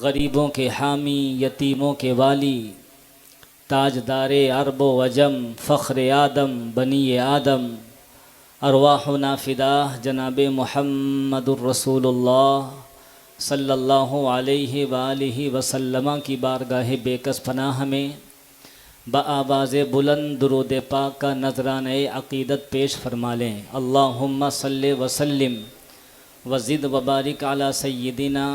गरीबों के हामी, यतीमों के वाली, ताजदारे अरबो वजम, फ़ख्र आदम, बनी आदम, अरवाहुना फ़िदाह जनाब मुहम्मदुर रसूलुल्लाह सल्लल्लाहु अलैहि वालिहि वसल्लम की बारगाह बेकस पनाह में बआवाज़ बुलंद दुरूद पाक का नजराने अक़ीदत पेश फरमा लें। अल्लाहुम्मा सल्लि वसल्लिम वज़िद वबारिक अला सय्यिदिना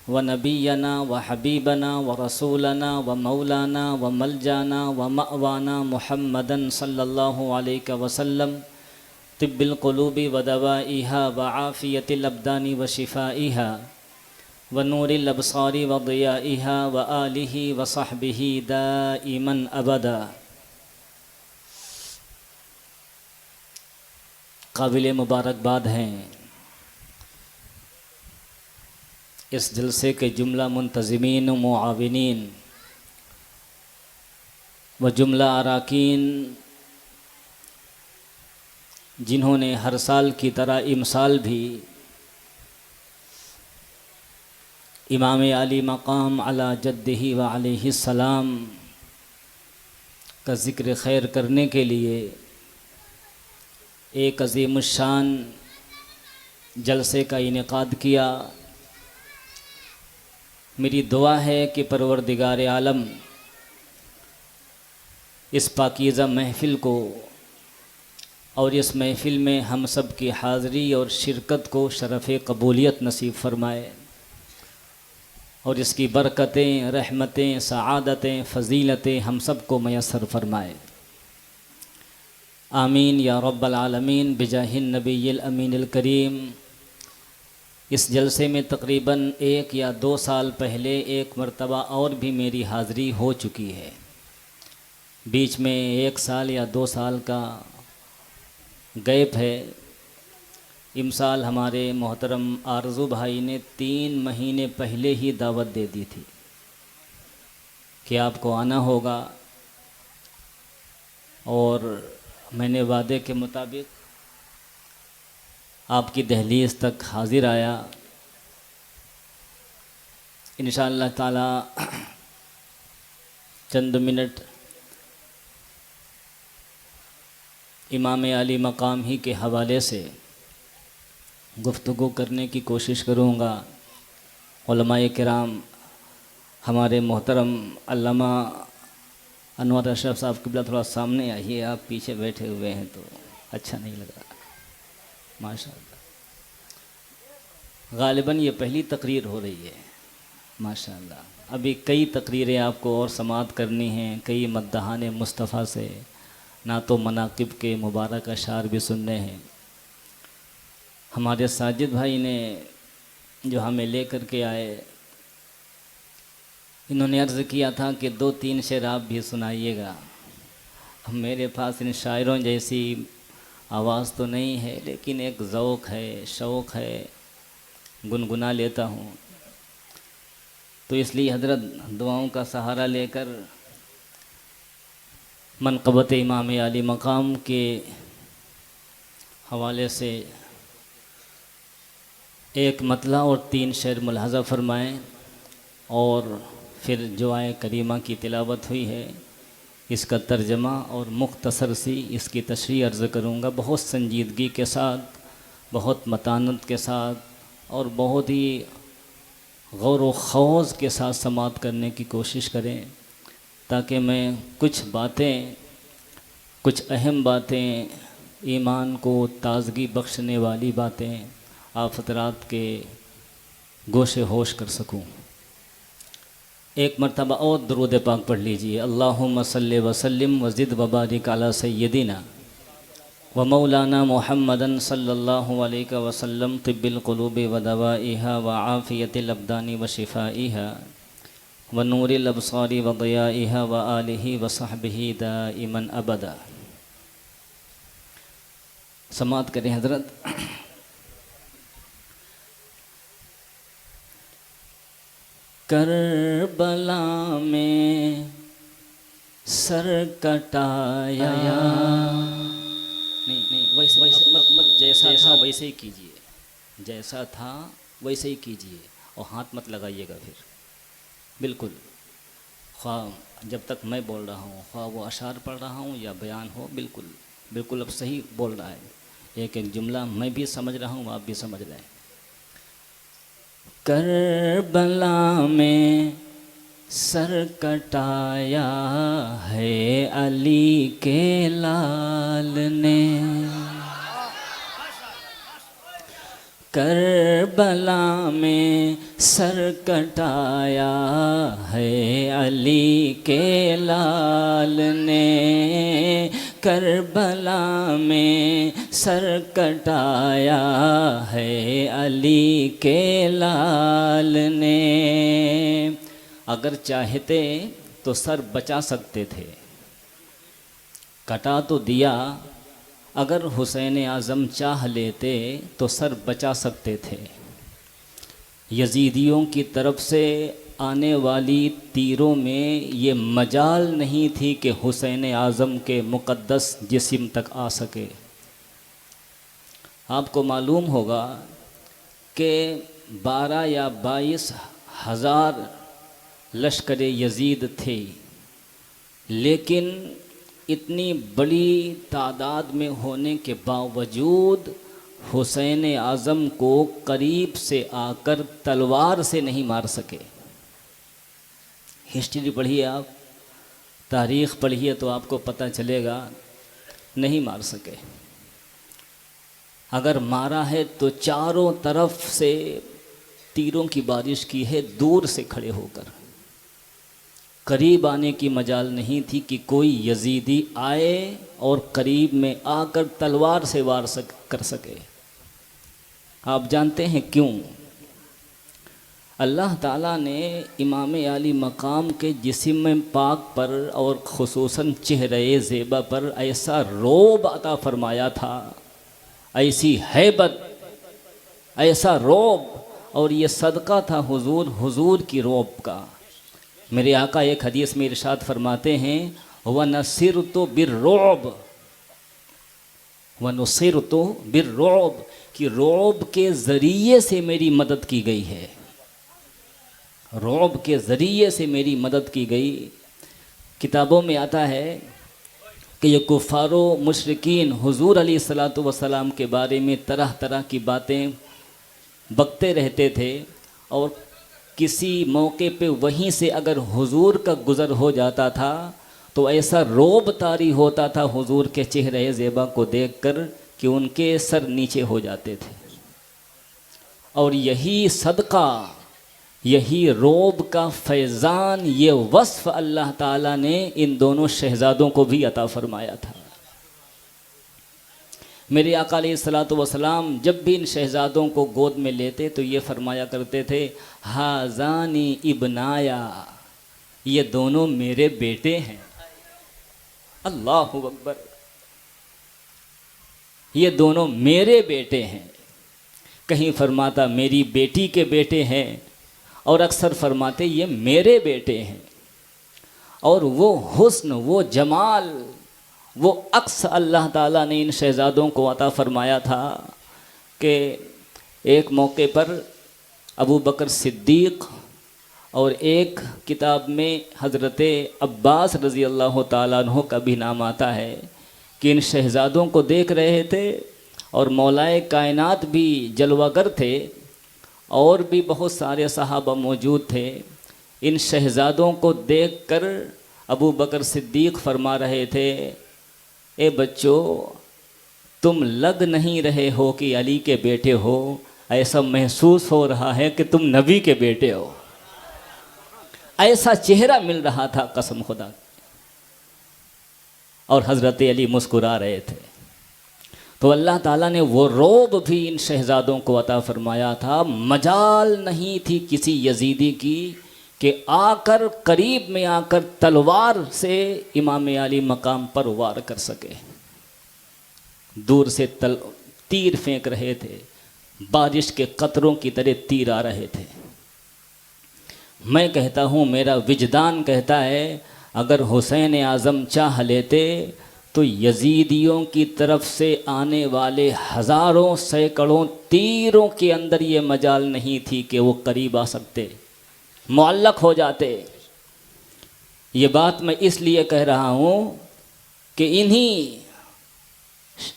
व नबीना व हबीबना व रसूलना व मौलाना व मलजाना व मअवाना मुहम्मदन सल्लल्लाहु अलैहि वसल्लम तिब्बिल क़ुलूबि व दवाइहा व आफ़ियतिल अब्दानी व शिफ़ाइहा व नूरिल अबसारी व ज़ियाइहा व आलिही व सहबिही दाइमन अबदा। काबिल मुबारकबाद हैं इस जलसे के जुमला मुंतज़िमीन व मुआविनीन व जुमला अराकीन जिन्होंने हर साल की तरह इमसाल भी इमाम आली मकाम अला जद्दिही व अलैहिस्सलाम का ज़िक्र खैर करने के लिए एक अज़ीमुश्शान जलसे का इनेकाद किया। मेरी दुआ है कि परवरदिगार आलम इस पाकीज़ा महफ़िल को और इस महफ़िल में हम सब की हाज़री और शिरकत को शरफ़ कबूलियत नसीब फ़रमाए और इसकी बरकतें, रहमतें, सआदतें, फ़ज़ीलतें हम सब को मयस्सर फ़रमाए। आमीन या रब्बल आलमीन बिजाहिन नबील अमीनिल करीम। इस जलसे में तकरीबन 1 या 2 साल पहले एक मरतबा और भी मेरी हाज़री हो चुकी है। बीच में 1 साल या 2 साल का गैप है। इमसाल हमारे मोहतरम आरज़ू भाई ने 3 महीने पहले ही दावत दे दी थी कि आपको आना होगा और मैंने वादे के मुताबिक आपकी दहलीज़ तक हाज़िर आया। इंशाअल्लाह ताला चंद मिनट इमाम आली मकाम ही के हवाले से गुफ्तगू करने की कोशिश करूँगा। उलमाए किराम हमारे मोहतरम अल्लामा अनवर अशरफ साहब क़िबला थोड़ा सामने आइए, आप पीछे बैठे हुए हैं तो अच्छा नहीं लग रहा। माशाअल्लाह, ग़ालिबन ये पहली तकरीर हो रही है। माशाअल्लाह, अभी कई तकरीरें आपको और समाअत करनी हैं, कई मद्दहान मुस्तफ़ा से ना तो मनाक़िब के मुबारक अशार भी सुनने हैं। हमारे साजिद भाई ने जो हमें ले कर के आए, इन्होंने अर्ज़ किया था कि 2-3 शेर आप भी सुनाइएगा। अब मेरे पास इन शायरों जैसी आवाज़ तो नहीं है, लेकिन एक ज़ौक़ है, शौक़ है, गुनगुना लेता हूँ। तो इसलिए हज़रत दुआओं का सहारा लेकर मनक़बत इमाम आली मकाम के हवाले से एक मतला और 3 शेर मुलाहज़ा फ़रमाएँ और फिर जो आए करीमा की तिलावत हुई है इसका तर्जमा और मुख्तसर सी इसकी तशरीह अर्ज़ करूँगा। बहुत संजीदगी के साथ, बहुत मतानत के साथ और बहुत ही गौर व खौज़ के साथ समाअत करने की कोशिश करें, ताकि मैं कुछ बातें, कुछ अहम बातें, ईमान को ताज़गी बख्शने वाली बातें आप हज़रात के गोशे होश कर सकूं। एक मरतबा और दुरूद पाक पढ़ लीजिए। अल्लाहुम्मा सल्लि व सल्लिम व ज़िद व बारिक अला सय्यिदिना व मौलाना मुहम्मदन सल्लल्लाहु अलैहि वसल्लम तिब्बिल क़ुलूबि व दवाइहा व आफ़ियतिल अब्दानी व शिफ़ाइहा व नूरिल अबसारी व ज़ियाइहा व आलिही व सहबिही दाइमन अबदा। समाअत करें हज़रत। करबला में सर कटाया, नहीं वैसे मत जैसा था वैसे ही कीजिए, जैसा था वैसे ही कीजिए और हाथ मत लगाइएगा फिर। बिल्कुल। ख्वाह जब तक मैं बोल रहा हूँ, ख्वाह वो अशार पढ़ रहा हूँ या बयान हो, बिल्कुल बिल्कुल अब सही बोल रहा है। एक एक जुमला मैं भी समझ रहा हूँ, आप भी समझ रहे हैं। करबला में सर कटाया है अली के लाल ने, करबला में सर कटाया है अली के लाल ने, करबला में सर कटाया है अली के लाल ने। अगर चाहते तो सर बचा सकते थे, कटा तो दिया। अगर हुसैन आज़म चाह लेते तो सर बचा सकते थे। यजीदियों की तरफ से आने वाली तीरों में ये मजाल नहीं थी कि हुसैन आज़म के मुक़द्दस जिस्म तक आ सके। आपको मालूम होगा कि 12 या 22 हज़ार लश्कर यजीद थे, लेकिन इतनी बड़ी तादाद में होने के बावजूद हुसैन आज़म को करीब से आकर तलवार से नहीं मार सके। हिस्ट्री पढ़िए आप, तारीख़ पढ़िए तो आपको पता चलेगा, नहीं मार सके। अगर मारा है तो चारों तरफ से तीरों की बारिश की है, दूर से खड़े होकर। करीब आने की मजाल नहीं थी कि कोई यजीदी आए और करीब में आकर तलवार से वार कर सके। आप जानते हैं क्यों? अल्लाह ताला ने इमाम आली मकाम के जिस्म पाक पर और खुसूसन चेहरे ज़ेबा पर ऐसा रोब अता फरमाया था, ऐसी हैबत, ऐसा रोब, और ये सदका था हुजूर की रोब का। मेरे आका एक हदीस में इरशाद फरमाते हैं, व नसिरतु बिर्रुब, व नुसिरतु बिर्रुब, कि रोब के ज़रिए से मेरी मदद की गई है, रोब के ज़रिए से मेरी मदद की गई। किताबों में आता है कि ये कुफ़ारो मुशरिकीन हुजूर अलैहिस्सलातु वस्सलाम के बारे में तरह तरह की बातें बकते रहते थे, और किसी मौके पे वहीं से अगर हुजूर का गुज़र हो जाता था तो ऐसा रोब तारी होता था हुजूर के चेहरे ज़ेबा को देखकर कि उनके सर नीचे हो जाते थे। और यही सदका, यही रोब का फैज़ान, ये वस्फ़ अल्लाह ताला ने इन दोनों शहज़ादों को भी अता फरमाया था। मेरे आका अलैहिस्सलातु वस्सलाम जब भी इन शहज़ादों को गोद में लेते तो ये फरमाया करते थे, हाज़ानी इब्नाया, ये दोनों मेरे बेटे हैं। अल्लाहु अकबर, ये दोनों मेरे बेटे हैं। कहीं फरमाता मेरी बेटी के बेटे हैं, और अक्सर फरमाते ये मेरे बेटे हैं। और वो हुस्न, वो जमाल, वो अक्स अल्लाह ताला ने इन शहज़ादों को अता फ़रमाया था कि एक मौके पर अबू बकर सिद्दीक़ और एक किताब में हज़रत अब्बास रज़ी अल्लाह ताला अन्हु का भी नाम आता है कि इन शहज़ादों को देख रहे थे, और मौलाए कायनात भी जलवागर थे, और भी बहुत सारे सहाबा मौजूद थे। इन शहज़ादों को देखकर अबू बकर सिद्दीक़ फरमा रहे थे, ए बच्चों, तुम लग नहीं रहे हो कि अली के बेटे हो, ऐसा महसूस हो रहा है कि तुम नबी के बेटे हो। ऐसा चेहरा मिल रहा था कसम खुदा। और हज़रत अली मुस्कुरा रहे थे। तो अल्लाह ताला ने वो रोब भी इन शहज़ादों को अता फरमाया था। मजाल नहीं थी किसी यजीदी की कि आकर करीब में आकर तलवार से इमाम आली मकाम पर वार कर सके। दूर से तीर फेंक रहे थे, बारिश के कतरों की तरह तीर आ रहे थे। मैं कहता हूँ, मेरा विजदान कहता है, अगर हुसैन आज़म चाह लेते तो यजीदियों की तरफ से आने वाले हज़ारों सैकड़ों तीरों के अंदर ये मजाल नहीं थी कि वो करीब आ सकते। मुअल्लक हो जाते। ये बात मैं इसलिए कह रहा हूँ कि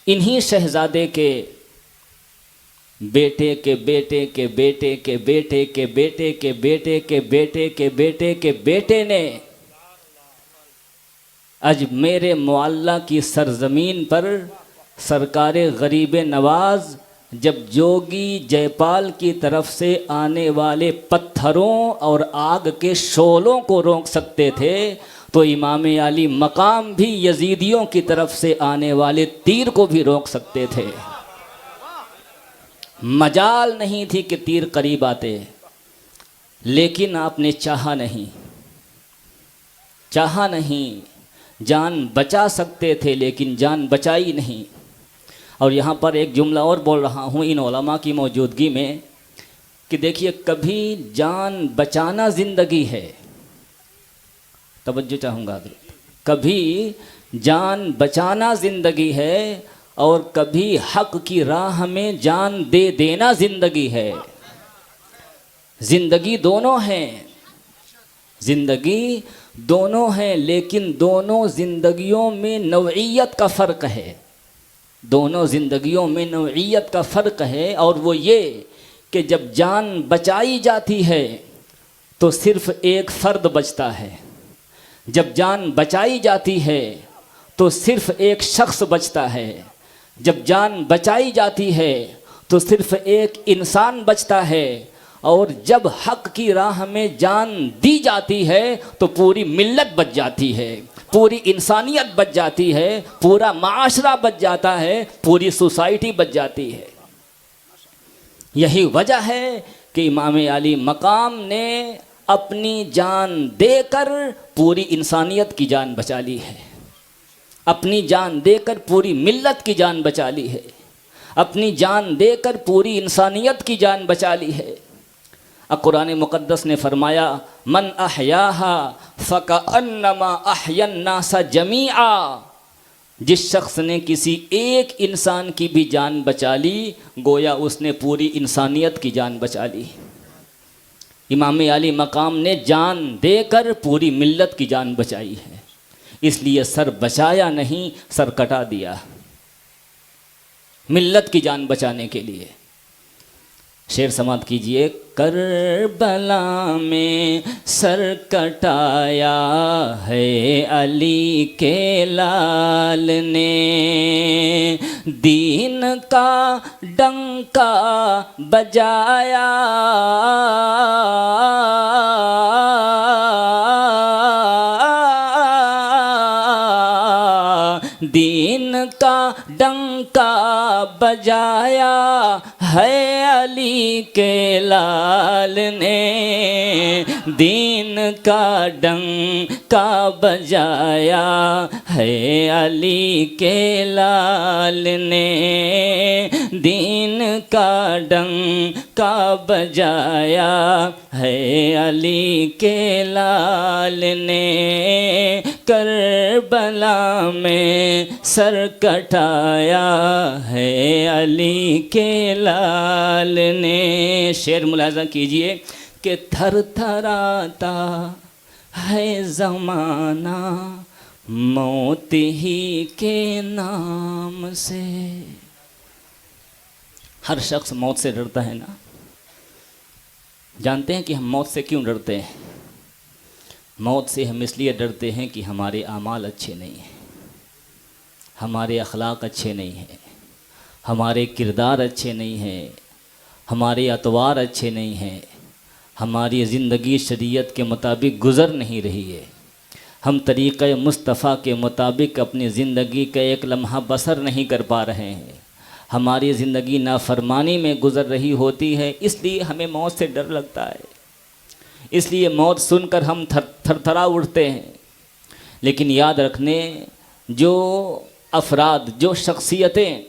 इन्हीं शहज़ादे के बेटे के बेटे के बेटे के बेटे के बेटे के बेटे के बेटे के बेटे के बेटे ने आज मेरे मुअल्ला की सरजमीन पर सरकार गरीब नवाज जब जोगी जयपाल की तरफ से आने वाले पत्थरों और आग के शोलों को रोक सकते थे, तो इमाम अली मकाम भी यजीदियों की तरफ से आने वाले तीर को भी रोक सकते थे। मजाल नहीं थी कि तीर करीब आते, लेकिन आपने चाहा नहीं, चाहा नहीं। जान बचा सकते थे लेकिन जान बचाई नहीं। और यहाँ पर एक जुमला और बोल रहा हूँ इन उलमा की मौजूदगी में कि देखिए, कभी जान बचाना ज़िंदगी है, तवज्जो चाहूँगा, कभी जान बचाना ज़िंदगी है और कभी हक़ की राह में जान दे देना ज़िंदगी है। ज़िंदगी दोनों हैं, ज़िंदगी दोनों हैं, लेकिन दोनों ज़िंदगियों में नौइयत का फ़र्क है। दोनों ज़िंदगियों में नौइयत का फ़र्क है, और वो ये कि जब जान बचाई जाती है तो सिर्फ़ एक फ़र्द बचता है। जब जान बचाई जाती है तो सिर्फ़ एक शख्स बचता है। जब जान बचाई जाती है तो सिर्फ़ एक इंसान बचता है। और जब हक़ की राह में जान दी जाती है तो पूरी मिल्लत बच जाती है, पूरी इंसानियत बच जाती है, पूरा माशरा बच जाता है, पूरी सोसाइटी बच जाती है। यही वजह है कि इमाम अली मकाम ने अपनी जान देकर पूरी इंसानियत की जान बचा ली है, अपनी जान देकर पूरी मिल्लत की जान बचा ली है, अपनी जान देकर पूरी इंसानियत की जान बचा ली है। कुरान मुक़द्दस ने फरमाया, मन अहयाहा फ़कअन्नमा अहयन्नास जमीआ। जिस शख्स ने किसी एक इंसान की भी जान बचा ली, गोया उसने पूरी इंसानियत की जान बचा ली। इमाम अली मकाम ने जान देकर पूरी मिल्लत की जान बचाई है, इसलिए सर बचाया नहीं, सर कटा दिया मिल्लत की जान बचाने के लिए। शेर समात कीजिए। करबला में सर कटाया है अली के लाल ने, दीन का डंका बजाया दीन का डंका बजाया है अली के लाल ने, दीन का डंका बजाया है अली के लाल ने, दीन का डंका बजाया है अली के लाल ने, करबला में सर कटाया है अली के लाल ने। शेर मुलाज़ा कीजिए कि थरथराता है ज़माना मौत ही के नाम से। हर शख्स मौत से डरता है ना। जानते हैं कि हम मौत से क्यों डरते हैं? मौत से हम इसलिए डरते हैं कि हमारे आमाल अच्छे नहीं हैं, हमारे अखलाक अच्छे नहीं हैं, हमारे किरदार अच्छे नहीं हैं, हमारे अतवार अच्छे नहीं हैं, हमारी ज़िंदगी शरीयत के मुताबिक गुज़र नहीं रही है, हम तरीक़े मुस्तफ़ा के मुताबिक अपनी ज़िंदगी का एक लम्हा बसर नहीं कर पा रहे हैं, हमारी ज़िंदगी नाफरमानी में गुज़र रही होती है, इसलिए हमें मौत से डर लगता है, इसलिए मौत सुनकर हम थरथरा उठते हैं। लेकिन याद रखने, जो अफराद, जो शख्सियतें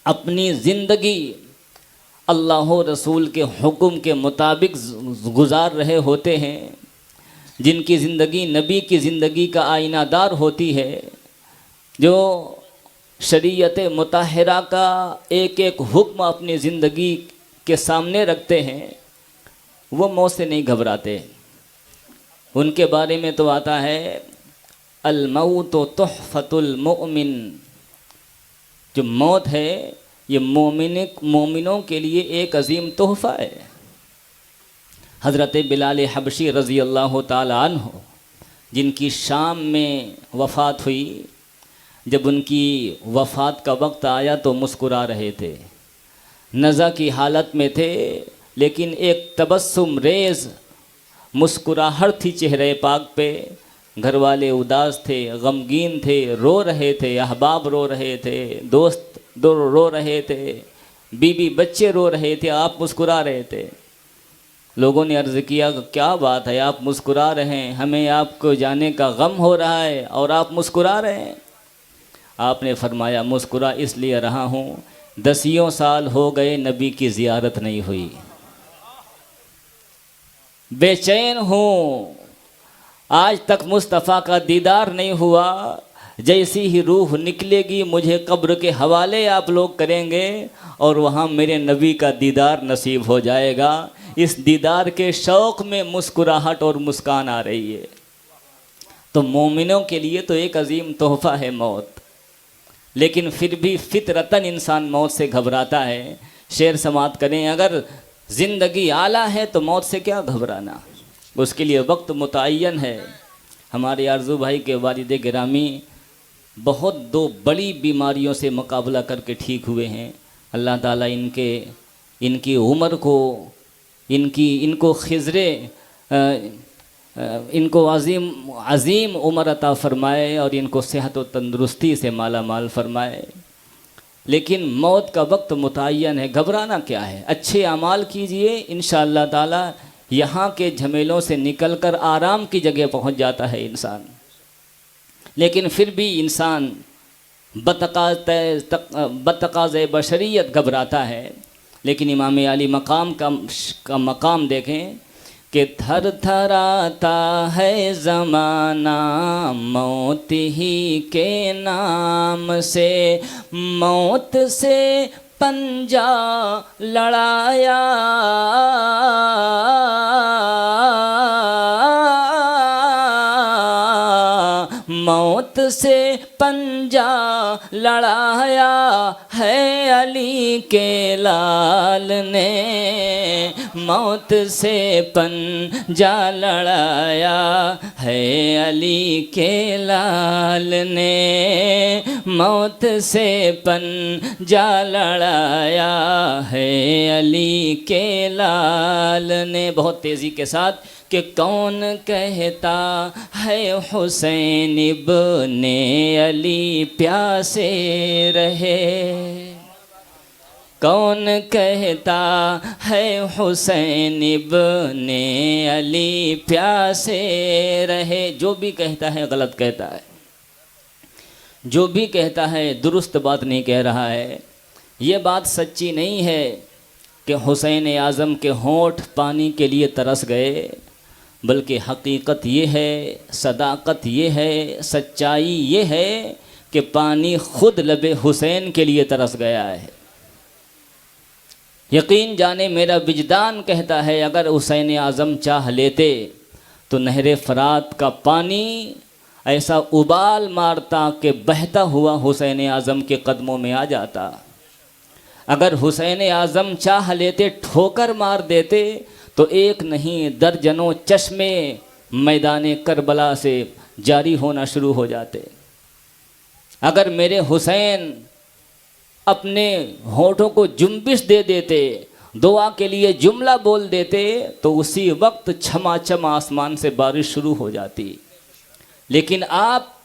अपनी ज़िंदगी अल्लाह रसूल के हुक्म के मुताबिक गुज़ार रहे होते हैं, जिनकी ज़िंदगी नबी की ज़िंदगी का आईनादार होती है, जो शरीयत मुताहरा का एक एक हुक्म अपनी ज़िंदगी के सामने रखते हैं, वो मौत से नहीं घबराते। उनके बारे में तो आता है अल मौत तुहफतुल मोमिन, जो मौत है ये मोमिनों के लिए एक अजीम तोहफ़ा है। हज़रत बिलाल हबशी रज़ी अल्लाह ताला अन्हु, जिनकी शाम में वफ़ात हुई, जब उनकी वफ़ात का वक्त आया तो मुस्कुरा रहे थे, नज़ा की हालत में थे, लेकिन एक तबस्सुम रेज़ मुस्कुराहट थी चेहरे पाक पे। घर वाले उदास थे, गमगीन थे, रो रहे थे, अहबाब रो रहे थे, दोस्त रो रहे थे, बीबी बच्चे रो रहे थे, आप मुस्कुरा रहे थे। लोगों ने अर्ज़ किया क्या बात है, आप मुस्कुरा रहे हैं, हमें आपको जाने का गम हो रहा है और आप मुस्कुरा रहे हैं। आपने फरमाया मुस्कुरा इसलिए रहा हूँ, 10 साल हो गए नबी की ज़ियारत नहीं हुई, बेचैन हूँ, आज तक मुस्तफ़ा का दीदार नहीं हुआ। जैसी ही रूह निकलेगी मुझे कब्र के हवाले आप लोग करेंगे और वहाँ मेरे नबी का दीदार नसीब हो जाएगा। इस दीदार के शौक़ में मुस्कुराहट और मुस्कान आ रही है। तो मोमिनों के लिए तो एक अजीम तोहफ़ा है मौत, लेकिन फिर भी फितरतन इंसान मौत से घबराता है। शेर समात करें, अगर ज़िंदगी आला है तो मौत से क्या घबराना, उसके लिए वक्त मुतय्यन है। हमारे आरज़ू भाई के वालिद गिरामी बहुत 2 बड़ी बीमारियों से मुकाबला करके ठीक हुए हैं। अल्लाह ताला इनकी उम्र को, इनको खिज़रे, इनको अज़ीम उम्र अता फ़रमाए और इनको सेहत व तंदुरुस्ती से माला माल फ़रमाए। लेकिन मौत का वक्त मुतय्यन है, घबराना क्या है, अच्छे अमाल कीजिए, इंशाअल्लाह ताला यहाँ के झमेलों से निकलकर आराम की जगह पहुँच जाता है इंसान। लेकिन फिर भी इंसान बतकाज़ बशरियत घबराता है। लेकिन इमाम अली मकाम का मकाम देखें कि थर थराता है ज़माना मौत ही के नाम से, मौत से पंजा लड़ाया मौत से पंजा लड़ाया है अली के लाल ने, मौत से पंजा लड़ाया है अली के लाल ने, मौत से पंजा लड़ाया है अली के लाल ने। बहुत तेज़ी के साथ कि कौन कहता है हुसैन इब्ने अली प्यासे रहे, कौन कहता है हुसैन इब्ने अली प्यासे रहे। जो भी कहता है गलत कहता है, जो भी कहता है दुरुस्त बात नहीं कह रहा है। ये बात सच्ची नहीं है कि हुसैन आज़म के होंठ पानी के लिए तरस गए, बल्कि हकीकत ये है, सदाकत ये है, सच्चाई ये है कि पानी खुद लबे हुसैन के लिए तरस गया है। यकीन जाने मेरा विजदान कहता है अगर हुसैन आज़म चाह लेते तो नहर फ़रात का पानी ऐसा उबाल मारता कि बहता हुआ हुसैन आज़म के कदमों में आ जाता। अगर हुसैन आज़म चाह लेते ठोकर मार देते तो एक नहीं दर्जनों चश्मे मैदान करबला से जारी होना शुरू हो जाते। अगर मेरे हुसैन अपने होठों को जुम्बिश दे देते, दुआ के लिए जुमला बोल देते, तो उसी वक्त छमाछम आसमान से बारिश शुरू हो जाती। लेकिन आप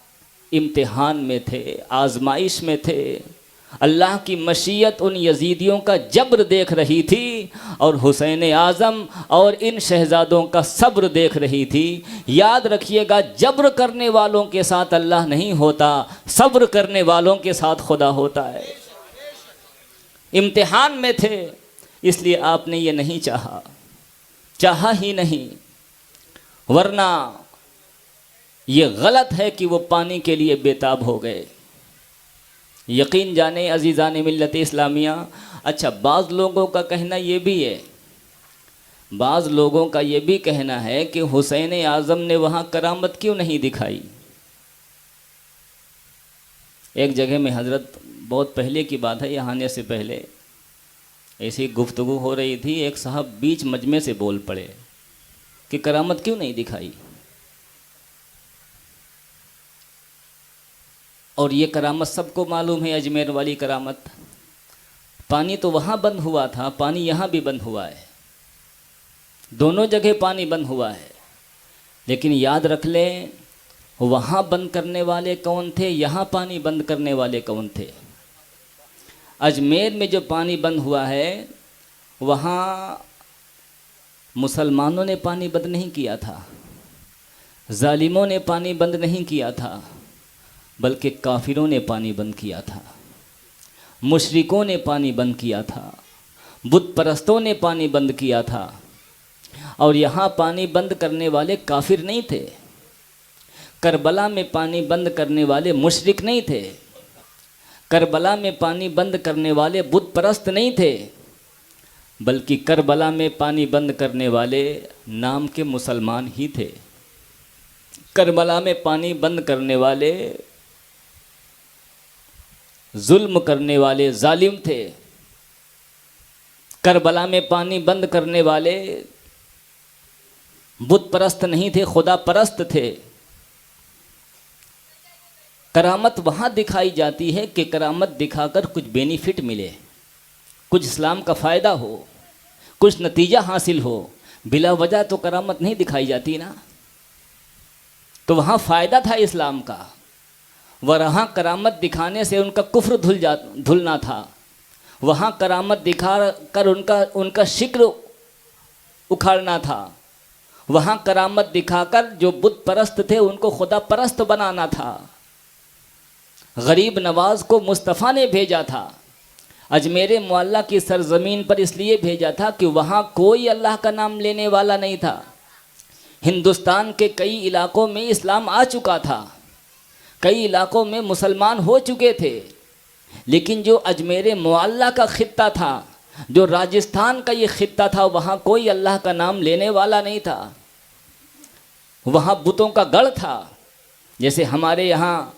इम्तिहान में थे, आजमाइश में थे। अल्लाह की मशीयत उन यजीदियों का जब्र देख रही थी और हुसैन आज़म और इन शहजादों का सब्र देख रही थी। याद रखिएगा, जब्र करने वालों के साथ अल्लाह नहीं होता, सब्र करने वालों के साथ खुदा होता है। इम्तिहान में थे, इसलिए आपने ये नहीं चाहा, चाहा ही नहीं, वरना ये गलत है कि वो पानी के लिए बेताब हो गए। यकीन जाने अजीज़ान मिल्लत इस्लामिया, अच्छा बाज़ लोगों का कहना ये भी है बाज़ लोगों का ये भी कहना है कि हुसैन आज़म ने वहाँ करामत क्यों नहीं दिखाई। एक जगह में हज़रत, बहुत पहले की बात है, यहाँ आने से पहले ऐसी गुफ्तगू हो रही थी, एक साहब बीच मजमे से बोल पड़े कि करामत क्यों नहीं दिखाई। और ये करामत सबको मालूम है, अजमेर वाली करामत। पानी तो वहाँ बंद हुआ था, पानी यहाँ भी बंद हुआ है, दोनों जगह पानी बंद हुआ है। लेकिन याद रख लें, वहाँ बंद करने वाले कौन थे, यहाँ पानी बंद करने वाले कौन थे। अजमेर में जो पानी बंद हुआ है वहाँ मुसलमानों ने पानी बंद नहीं किया था, जालिमों ने पानी बंद नहीं किया था, बल्कि काफिरों ने पानी बंद किया था, मुशरिकों ने पानी बंद किया था, बुत परस्तों ने पानी बंद किया था। और यहाँ पानी बंद करने वाले काफिर नहीं थे, करबला में पानी बंद करने वाले मुशरिक नहीं थे, करबला में पानी बंद करने वाले बुत परस्त नहीं थे, बल्कि करबला में पानी बंद करने वाले नाम के मुसलमान ही थे। करबला में पानी बंद करने वाले जुल्म करने वाले जालिम थे, करबला में पानी बंद करने वाले बुत परस्त नहीं थे, खुदा परस्त थे। करामत वहाँ दिखाई जाती है कि करामत दिखाकर कुछ बेनिफिट मिले, कुछ इस्लाम का फ़ायदा हो, कुछ नतीजा हासिल हो। बिला वजह तो करामत नहीं दिखाई जाती ना। तो वहाँ फ़ायदा था इस्लाम का, वहाँ करामत दिखाने से उनका कुफ्र धुलना था। वहाँ करामत दिखा कर उनका शिक्र उखाड़ना था। वहाँ करामत दिखाकर जो बुत परस्त थे उनको खुदा परस्त बनाना था। गरीब नवाज को मुस्तफ़ा ने भेजा था, अजमेर मुअल्ला की सरज़मीन पर इसलिए भेजा था कि वहाँ कोई अल्लाह का नाम लेने वाला नहीं था। हिंदुस्तान के कई इलाकों में इस्लाम आ चुका था, कई इलाकों में मुसलमान हो चुके थे, लेकिन जो अजमेर मुअल्ला का ख़ित्ता था, जो राजस्थान का ये ख़ित्ता था, वहाँ कोई अल्लाह का नाम लेने वाला नहीं था। वहाँ बुतों का गढ़ था। जैसे हमारे यहाँ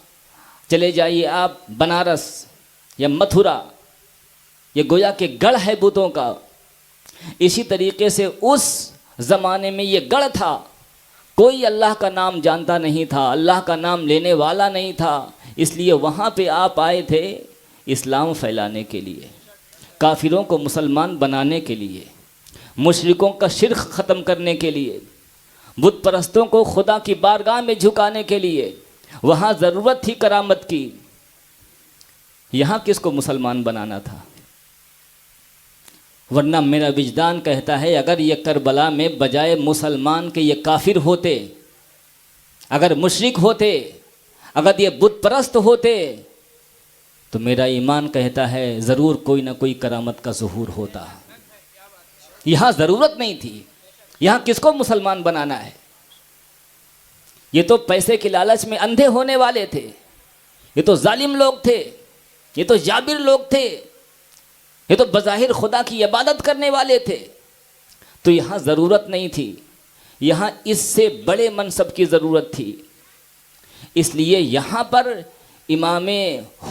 चले जाइए आप बनारस या मथुरा, ये गोया के गढ़ है बुतों का। इसी तरीके से उस ज़माने में ये गढ़ था, कोई अल्लाह का नाम जानता नहीं था, अल्लाह का नाम लेने वाला नहीं था। इसलिए वहाँ पे आप आए थे इस्लाम फैलाने के लिए, काफिरों को मुसलमान बनाने के लिए, मुशरिकों का शिर्क ख़त्म करने के लिए, बुत परस्तों को खुदा की बारगाह में झुकाने के लिए। वहाँ ज़रूरत थी करामत की। यहाँ किसको मुसलमान बनाना था? वरना मेरा विजदान कहता है, अगर ये करबला में बजाय मुसलमान के ये काफिर होते, अगर मुशरिक होते, अगर ये बुत परस्त होते, तो मेरा ईमान कहता है ज़रूर कोई ना कोई करामत का ज़ुहूर होता। यहाँ ज़रूरत नहीं थी। यहाँ किसको मुसलमान बनाना है? ये तो पैसे के लालच में अंधे होने वाले थे, ये तो जालिम लोग थे, ये तो जाबिर लोग थे, ये तो बज़ाहिर खुदा की इबादत करने वाले थे। तो यहाँ ज़रूरत नहीं थी, यहाँ इससे बड़े मनसब की ज़रूरत थी। इसलिए यहाँ पर इमाम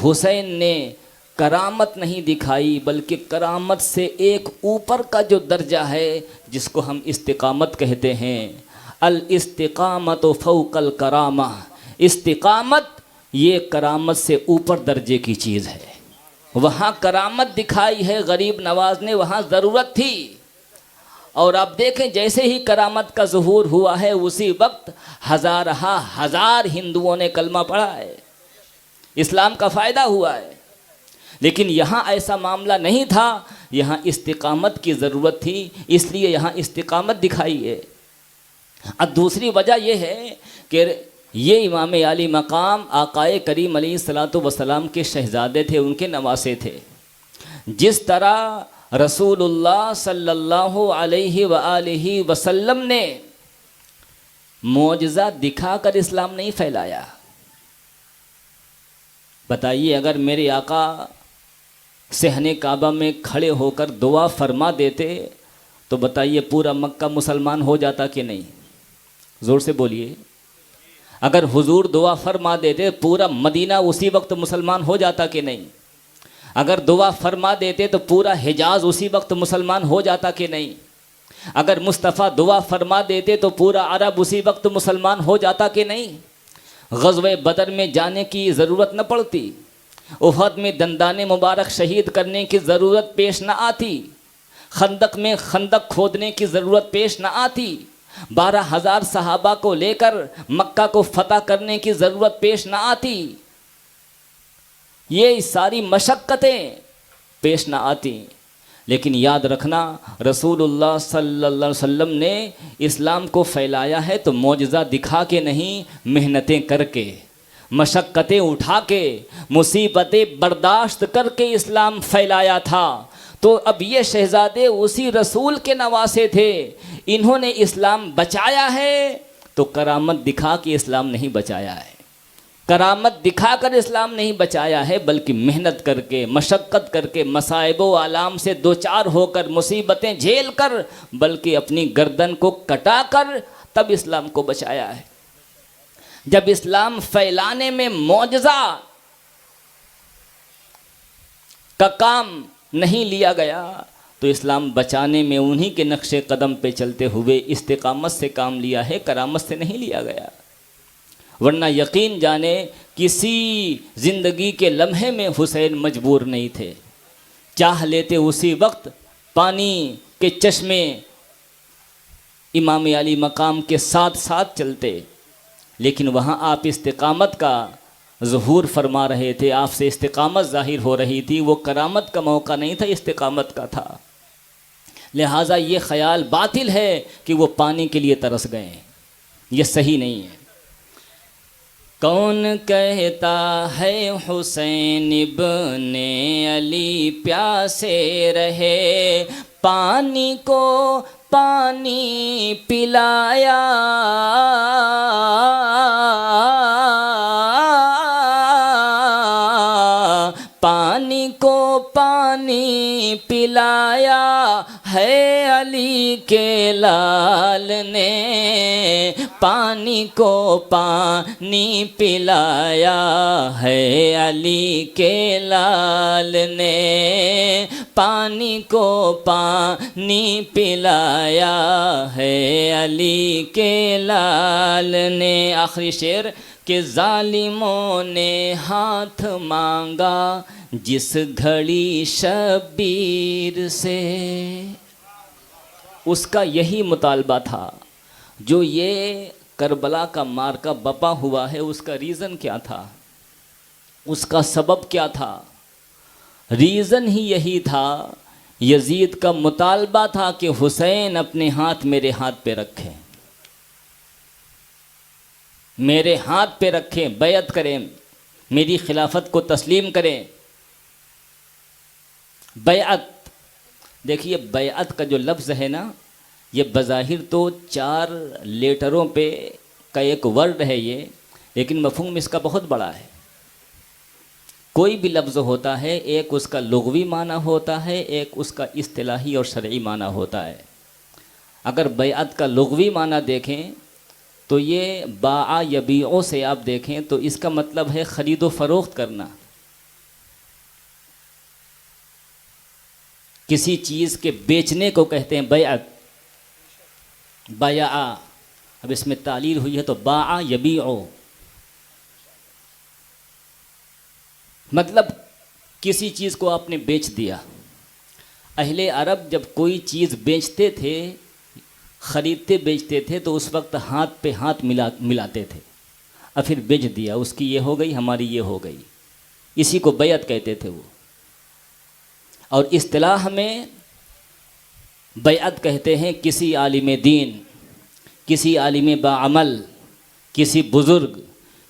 हुसैन ने करामत नहीं दिखाई, बल्कि करामत से एक ऊपर का जो दर्जा है, जिसको हम इस्तिकामत कहते हैं, अल इस्तिकामत फ़ौक़ल करामा, इस्तिकामत ये करामत से ऊपर दर्जे की चीज़ है। वहाँ करामत दिखाई है गरीब नवाज ने, वहाँ ज़रूरत थी। और आप देखें, जैसे ही करामत का ज़ुहूर हुआ है, उसी वक्त हज़ार हिंदुओं ने कलमा पढ़ा है, इस्लाम का फ़ायदा हुआ है। लेकिन यहाँ ऐसा मामला नहीं था, यहाँ इस्तिकामत की ज़रूरत थी, इसलिए यहाँ इस्तिकामत दिखाई है। अब दूसरी वजह यह है कि ये इमाम आली मकाम आकाए करीम अलैहिस्सलातु वस्सलाम के शहज़ादे थे, उनके नवासे थे। जिस तरह रसूलुल्लाह सल्लल्लाहु अलैहि वआलिहि वसल्लम ने मौजज़ा दिखाकर इस्लाम नहीं फैलाया। बताइए, अगर मेरे आका सहने काबा में खड़े होकर दुआ फरमा देते तो बताइए पूरा मक्का मुसलमान हो जाता कि नहीं? ज़ोर से बोलिए। अगर हुजूर दुआ फरमा देते पूरा मदीना उसी वक्त मुसलमान हो जाता कि नहीं? अगर दुआ फरमा देते तो पूरा हिजाज उसी वक्त मुसलमान हो जाता कि नहीं? अगर मुस्तफ़ा दुआ फरमा देते तो पूरा अरब उसी वक्त मुसलमान हो जाता कि नहीं? ग़ज़वे बदर में जाने की ज़रूरत न पड़ती, उहद में दंदाने मुबारक शहीद करने की ज़रूरत पेश न आती, खंदक में खंदक खोदने की ज़रूरत पेश न आती, 12,000 सहाबा को लेकर मक्का को फतह करने की ज़रूरत पेश न आती, ये सारी मशक्क़तें पेश न आती। लेकिन याद रखना, रसूलुल्लाह सल्लल्लाहु अलैहि वसल्लम ने इस्लाम को फैलाया है तो मौजज़ा दिखा के नहीं, मेहनतें करके, मशक्क़तें उठा के, मुसीबतें बर्दाश्त करके इस्लाम फैलाया था। तो अब ये शहज़ादे उसी रसूल के नवासे थे, इन्होंने इस्लाम बचाया है तो करामत दिखा के इस्लाम नहीं बचाया है, करामत दिखाकर इस्लाम नहीं बचाया है, बल्कि मेहनत करके, मशक्क़त करके, मसाइब व आलाम से दो चार होकर, मुसीबतें झेल कर, बल्कि अपनी गर्दन को कटा कर तब इस्लाम को बचाया है। जब इस्लाम फैलाने में मौजज़ा का काम नहीं लिया गया तो इस्लाम बचाने में उन्हीं के नक्शे कदम पे चलते हुए इस्तिकामत से काम लिया है, करामत से नहीं लिया गया। वरना यकीन जाने किसी ज़िंदगी के लम्हे में हुसैन मजबूर नहीं थे, चाह लेते उसी वक्त पानी के चश्मे इमाम अली मकाम के साथ साथ चलते। लेकिन वहाँ आप इस्तिकामत का ज़हूर फरमा रहे थे, आपसे इस्तिकामत ज़ाहिर हो रही थी, वो करामत का मौका नहीं था, इस्तिकामत का था। लिहाजा ये ख़याल बातिल है कि वो पानी के लिए तरस गए, ये सही नहीं है। कौन कहता है हुसैन इब्ने अली प्यासे रहे, पानी को पानी पिलाया, पानी को पानी पिलाया है अली के लाल ने, पानी को पानी पिलाया है अली के लाल ने, पानी को पानी पिलाया है अली के लाल ने। आखिरी शेर के जालिमों ने हाथ मांगा जिस घड़ी शब्बीर से, उसका यही मुतालबा था। जो ये करबला का मार्का बपा हुआ है उसका रीज़न क्या था, उसका सबब क्या था? रीज़न ही यही था, यजीद का मुतालबा था कि हुसैन अपने हाथ मेरे हाथ पे रखें, मेरे हाथ पे रखें, बैअत करें, मेरी खिलाफत को तस्लीम करें। बैअत, देखिए बैअत का जो लफ्ज़ है ना, ये बज़ाहिर तो 4 लेटरों पे का एक वर्ड है ये, लेकिन मफ़हूम इसका बहुत बड़ा है। कोई भी लफ्ज़ होता है, एक उसका लुग़वी माना होता है, एक उसका इस्तिलाही और शरई माना होता है। अगर बैअत का लुग़वी माना देखें तो ये बाआ यबीओ से आप देखें तो इसका मतलब है ख़रीदो फ़रोख्त करना, किसी चीज़ के बेचने को कहते हैं बैअत, बया। अब इसमें तालील हुई है तो बाआ यबीओ, मतलब किसी चीज़ को आपने बेच दिया। अहले अरब जब कोई चीज़ बेचते थे, ख़रीदते बेचते थे तो उस वक्त हाथ पे हाथ मिलाते थे, और फिर बेच दिया, उसकी ये हो गई, हमारी ये हो गई, इसी को बैअत कहते थे वो। और इस्तिलाह में बैअत कहते हैं किसी आलिम दीन, किसी आलिम बाअमल, किसी बुज़ुर्ग,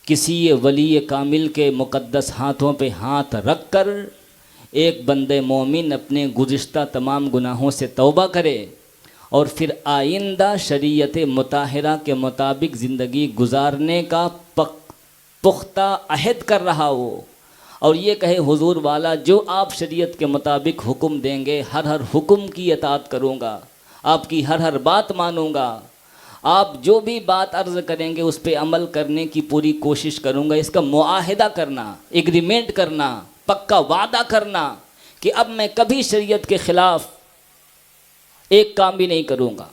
किसी वली कामिल के मुक़द्दस हाथों पे हाथ रख कर एक बंदे मोमिन अपने गुज़िश्ता तमाम गुनाहों से तौबा करे और फिर आइंदा शरीयत मुताहिरा के मुताबिक ज़िंदगी गुजारने का पुख्ता अहद कर रहा हो, और ये कहे हुजूर वाला जो आप शरीयत के मुताबिक हुक्म देंगे हर हुक्म की इताअत करूँगा, आपकी हर हर बात मानूंगा, आप जो भी बात अर्ज करेंगे उस पर अमल करने की पूरी कोशिश करूंगा। इसका मुआहिदा करना, एग्रीमेंट करना, पक्का वादा करना कि अब मैं कभी शरीयत के ख़िलाफ़ एक काम भी नहीं करूंगा।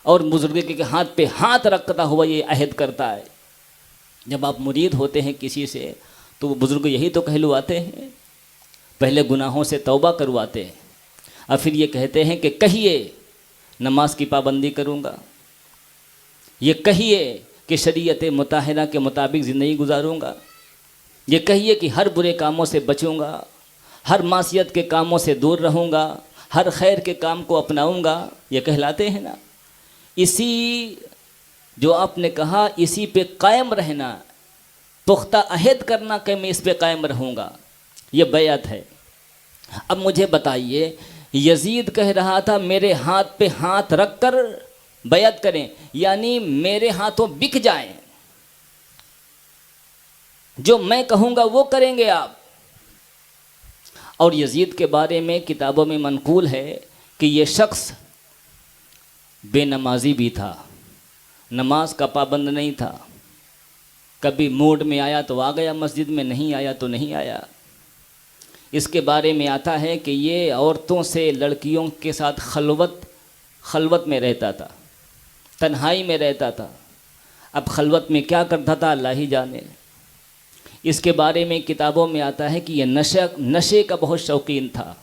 और बुजुर्ग के हाथ पे हाथ रखता हुआ ये अहद करता है। जब आप मुरीद होते हैं किसी से तो वो बुजुर्ग यही तो कहलवाते हैं, पहले गुनाहों से तौबा करवाते हैं और फिर ये कहते हैं कि कहिए नमाज की पाबंदी करूँगा, ये कहिए कि शरीयत मुताहिरा के मुताबिक ज़िंदगी गुजारूँगा, ये कहिए कि हर बुरे कामों से बचूँगा, हर मासियत के कामों से दूर रहूँगा, हर खैर के काम को अपनाऊँगा। ये कहलाते हैं ना। इसी जो आपने कहा इसी पे कायम रहना, पुख्ता अहद करना कि मैं इस पे कायम रहूँगा, ये बैअत है। अब मुझे बताइए, यजीद कह रहा था मेरे हाथ पे हाथ रख कर बैअत करें, यानी मेरे हाथों बिक जाएं, जो मैं कहूँगा वो करेंगे आप। और यजीद के बारे में किताबों में मनकूल है कि ये शख्स बेनमाजी भी था, नमाज का पाबंद नहीं था, कभी मूड में आया तो आ गया मस्जिद में, नहीं आया तो नहीं आया। इसके बारे में आता है कि ये औरतों से, लड़कियों के साथ खलवत में रहता था, तन्हाई में रहता था। अब खलवत में क्या करता था अल्लाह ही जाने। इसके बारे में किताबों में आता है कि ये नशे का बहुत शौकीन था,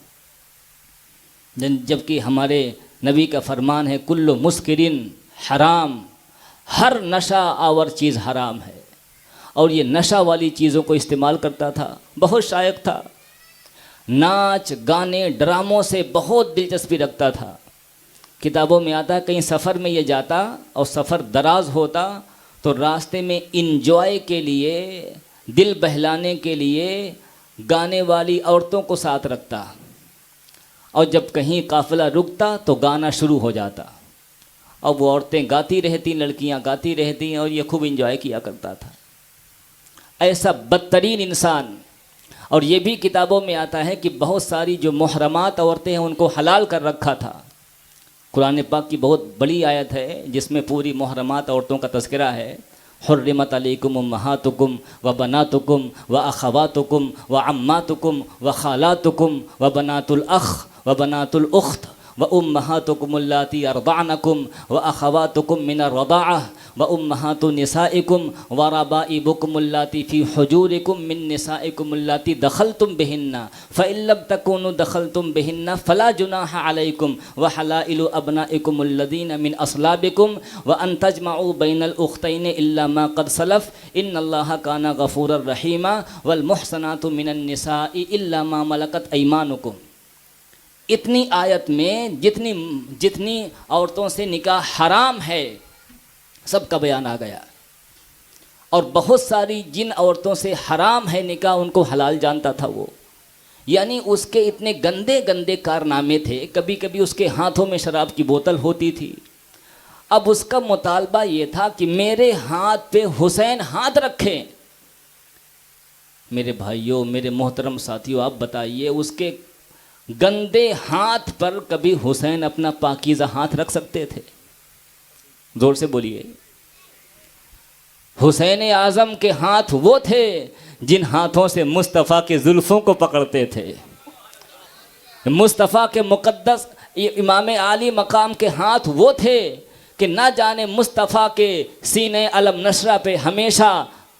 जबकि हमारे नबी का फरमान है कुल्लु मुस्किरिन हराम, हर नशा आवर चीज़ हराम है। और ये नशा वाली चीज़ों को इस्तेमाल करता था, बहुत शायक था, नाच गाने ड्रामों से बहुत दिलचस्पी रखता था। किताबों में आता है कहीं सफ़र में ये जाता और सफ़र दराज होता तो रास्ते में इंजॉय के लिए, दिल बहलाने के लिए गाने वाली औरतों को साथ रखता, और जब कहीं काफ़िला रुकता तो गाना शुरू हो जाता और वो औरतें गाती रहती, लड़कियां गाती रहती और ये खूब इंजॉय किया करता था। ऐसा बदतरीन इंसान। और ये भी किताबों में आता है कि बहुत सारी जो मुहर्रमात औरतें हैं उनको हलाल कर रखा था। कुरान पाक की बहुत बड़ी आयत है जिसमें पूरी मुहर्रमात औरतों का तज़किरा है। हुर्रिमत अलैकुम उम्महातुकुम व बनातुकुम व अख़वातुकुम व अम्मातुकुम व खालातुकुम व बनातुल अख़ व बनातुल उख़्त व उम्महातुकुम अल्लाती अरदानकुम व अख़वातुकुम मिनर रदाअह व उम्महातु निसाइकुम व रबाइबुकुम अल्लाती फ़ी हुजूरिकुम मिन निसाइकुम अल्लाती दखलतुम बिहिन्ना फ़इल्लम तकूनु दखलतुम बिहिन्ना फ़ला जुनाहा अलैकुम व हलाइलु अबनाइकुम अल्लज़ीना मिन अस्लाबिकुम व अन तजमऊ बैनल उख़्तैनि इल्ला मा क़द सलफ़ इन्नल्लाहा काना गफ़ूरर रहीमा वल मुहसनातु मिनन निसाइ इल्ला मा मलकत अयमानुकुम। इतनी आयत में जितनी औरतों से निकाह हराम है सबका बयान आ गया। और बहुत सारी जिन औरतों से हराम है निकाह उनको हलाल जानता था वो। यानी उसके इतने गंदे गंदे कारनामे थे। कभी कभी उसके हाथों में शराब की बोतल होती थी। अब उसका मुतालबा ये था कि मेरे हाथ पे हुसैन हाथ रखें। मेरे भाइयों, मेरे मोहतरम साथियों, आप बताइए उसके गंदे हाथ पर कभी हुसैन अपना पाकीज़ा हाथ रख सकते थे? जोर से बोलिए। हुसैन आज़म के हाथ वो थे जिन हाथों से मुस्तफ़ा के जुल्फ़ों को पकड़ते थे। मुस्तफ़ा के मुक़द्दस इमाम आली मकाम के हाथ वो थे कि ना जाने मुस्तफ़ा के सीने अलम नशरा पे हमेशा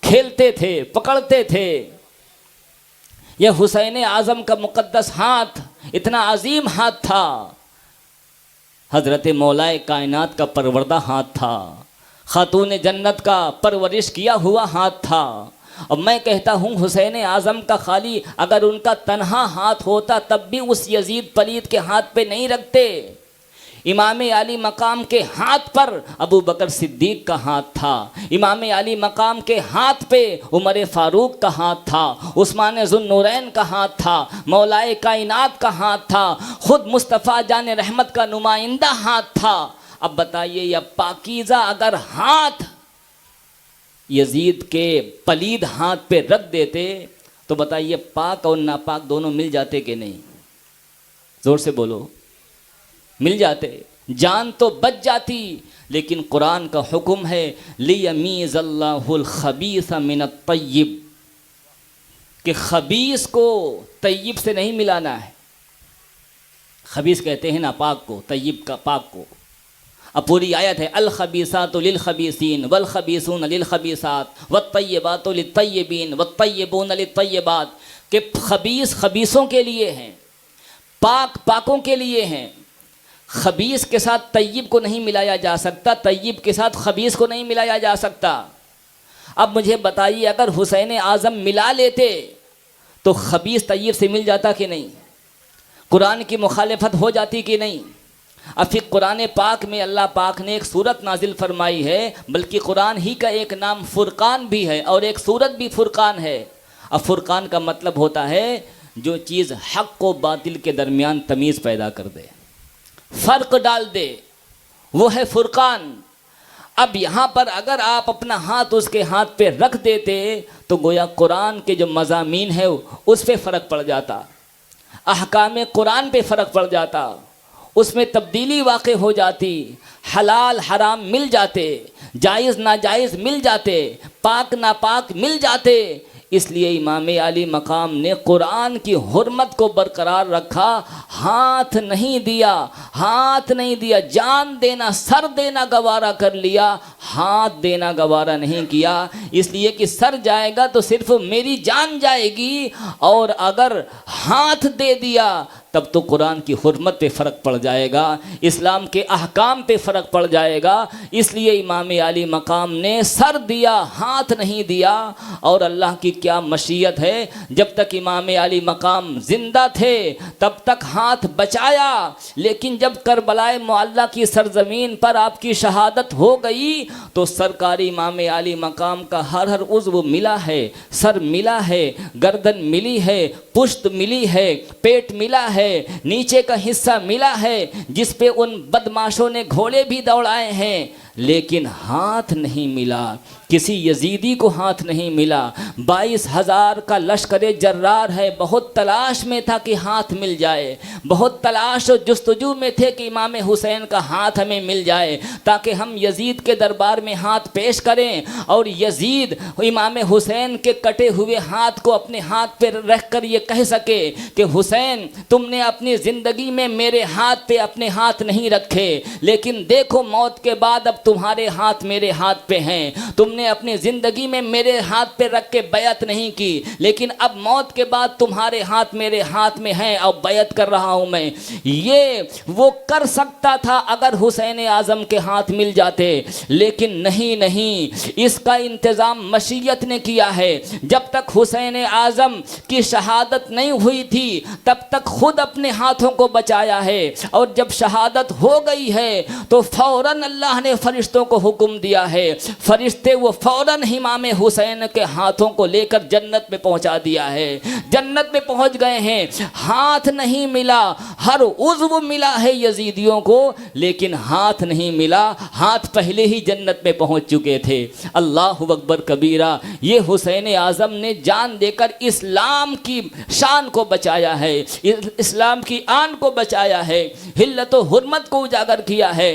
खेलते थे, पकड़ते थे। यह हुसैन आज़म का मुक़द्दस हाथ इतना अजीम हाथ था, हज़रत मौलाए कायनात का परवरदा हाथ था, खातून जन्नत का परवरिश किया हुआ हाथ था। और मैं कहता हूँ हुसैन आज़म का खाली अगर उनका तन्हा हाथ होता तब भी उस यजीद पलीद के हाथ पे नहीं रखते। इमाम अली मकाम के हाथ पर अबू बकर सिद्दीक़ का हाथ था। इमाम अली मकाम के हाथ पे उमर फ़ारूक का हाथ था। उस्मान ज़ुन्नूरैन का हाथ था। मौलाए कायनात का हाथ था। ख़ुद मुस्तफ़ा जान रहमत का नुमाइंदा हाथ था। अब बताइए, यह पाकीज़ा अगर हाथ यजीद के पलीद हाथ पे रख देते तो बताइए पाक और नापाक दोनों मिल जाते कि नहीं? ज़ोर से बोलो। मिल जाते। जान तो बच जाती, लेकिन कुरान का हुक्म है लियमीज़ल्लाहुल खबीस मिनत तय्यिब, कि खबीस को तय्यिब से नहीं मिलाना है। खबीस कहते हैं नापाक को, तय्यिब का पाक को। अब पूरी आयत है अल खबीसातु लिल खबीसीन वल खबीसून लिल खबीसात वत तय्यबातु लित तय्यबीन वत तय्यबून लित तय्यबात, कि खबीस खबीसों के लिए हैं, पाक पाकों के लिए हैं। खबीस के साथ तय्यब को नहीं मिलाया जा सकता, तय्यब के साथ खबीस को नहीं मिलाया जा सकता। अब मुझे बताइए, अगर हुसैन आज़म मिला लेते तो खबीस तय्यब से मिल जाता कि नहीं? कुरान की मुखालिफत हो जाती कि नहीं? अब फिर कुरान पाक में अल्लाह पाक ने एक सूरत नाजिल फरमाई है, बल्कि कुरान ही का एक नाम फुरकान भी है और एक सूरत भी फुरकान है। अब फुरकान का मतलब होता है जो चीज़ हक़ को बातिल के दरमियान तमीज़ पैदा कर दे, फ़र्क डाल दे, वो है फुरकान। अब यहाँ पर अगर आप अपना हाथ उसके हाथ पे रख देते तो गोया कुरान के जो मज़ामीन है उस पे फ़र्क पड़ जाता, अहकाम कुरान पे फ़र्क पड़ जाता, उसमें तब्दीली वाक़ हो जाती, हलाल हराम मिल जाते, जायज़ नाजायज़ मिल जाते, पाक नापाक मिल जाते। इसलिए इमाम आली मकाम ने कुरान की हुर्मत को बरकरार रखा, हाथ नहीं दिया, हाथ नहीं दिया, जान देना सर देना गवारा कर लिया, हाथ देना गवारा नहीं किया। इसलिए कि सर जाएगा तो सिर्फ मेरी जान जाएगी, और अगर हाथ दे दिया तब तो कुरान की हुर्मत पे फ़र्क पड़ जाएगा, इस्लाम के अहकाम पे फ़र्क पड़ जाएगा। इसलिए इमाम आली मकाम ने सर दिया, हाथ नहीं दिया। और अल्लाह की क्या मशीयत है, जब तक इमाम आली मकाम ज़िंदा थे तब तक हाथ बचाया, लेकिन जब करबलाए मुअल्ला की सरज़मीन पर आपकी शहादत हो गई तो सरकारी इमाम आली मकाम का हर उज़्व मिला है, सर मिला है, गर्दन मिली है, पुश्त मिली है, पेट मिला है, नीचे का हिस्सा मिला है, जिस पे उन बदमाशों ने घोड़े भी दौड़ाए हैं, लेकिन हाथ नहीं मिला। किसी यजीदी को हाथ नहीं मिला। 22,000 का लश्कर जर्रार है, बहुत तलाश में था कि हाथ मिल जाए, बहुत तलाश और जुस्तजू में थे कि इमाम हुसैन का हाथ हमें मिल जाए ताकि हम यजीद के दरबार में हाथ पेश करें और यजीद इमाम हुसैन के कटे हुए हाथ को अपने हाथ पर रख कर ये कह सके कि हुसैन, तुमने अपनी ज़िंदगी में मेरे हाथ पे अपने हाथ नहीं रखे, लेकिन देखो मौत के बाद अब तुम्हारे हाथ मेरे हाथ पे हैं। तुमने अपनी ज़िंदगी में मेरे हाथ पे रख के बैत नहीं की, लेकिन अब मौत के बाद तुम्हारे हाथ मेरे हाथ में हैं और बैत कर रहा हूँ मैं। ये वो कर सकता था अगर हुसैन आज़म के हाथ मिल जाते, लेकिन नहीं, इसका इंतज़ाम मशीयत ने किया है। जब तक हुसैन आज़म की शहादत नहीं हुई थी तब तक खुद अपने हाथों को बचाया है, और जब शहादत हो गई है तो फ़ौरन अल्लाह ने फरिश्तों को हुक्म दिया है, फरिश्ते वो फ़ौरन इमाम हुसैन के हाथों को लेकर जन्नत में पहुंचा दिया है। जन्नत में पहुंच गए हैं। हाथ नहीं मिला, हर उज़्व मिला है यजीदियों को, लेकिन हाथ नहीं मिला। हाथ पहले ही जन्नत में पहुंच चुके थे। अल्लाहु अकबर कबीरा। ये हुसैन आज़म ने जान देकर इस्लाम की शान को बचाया है, इस्लाम की आन को बचाया है, हिल्लत व हुर्मत को उजागर किया है।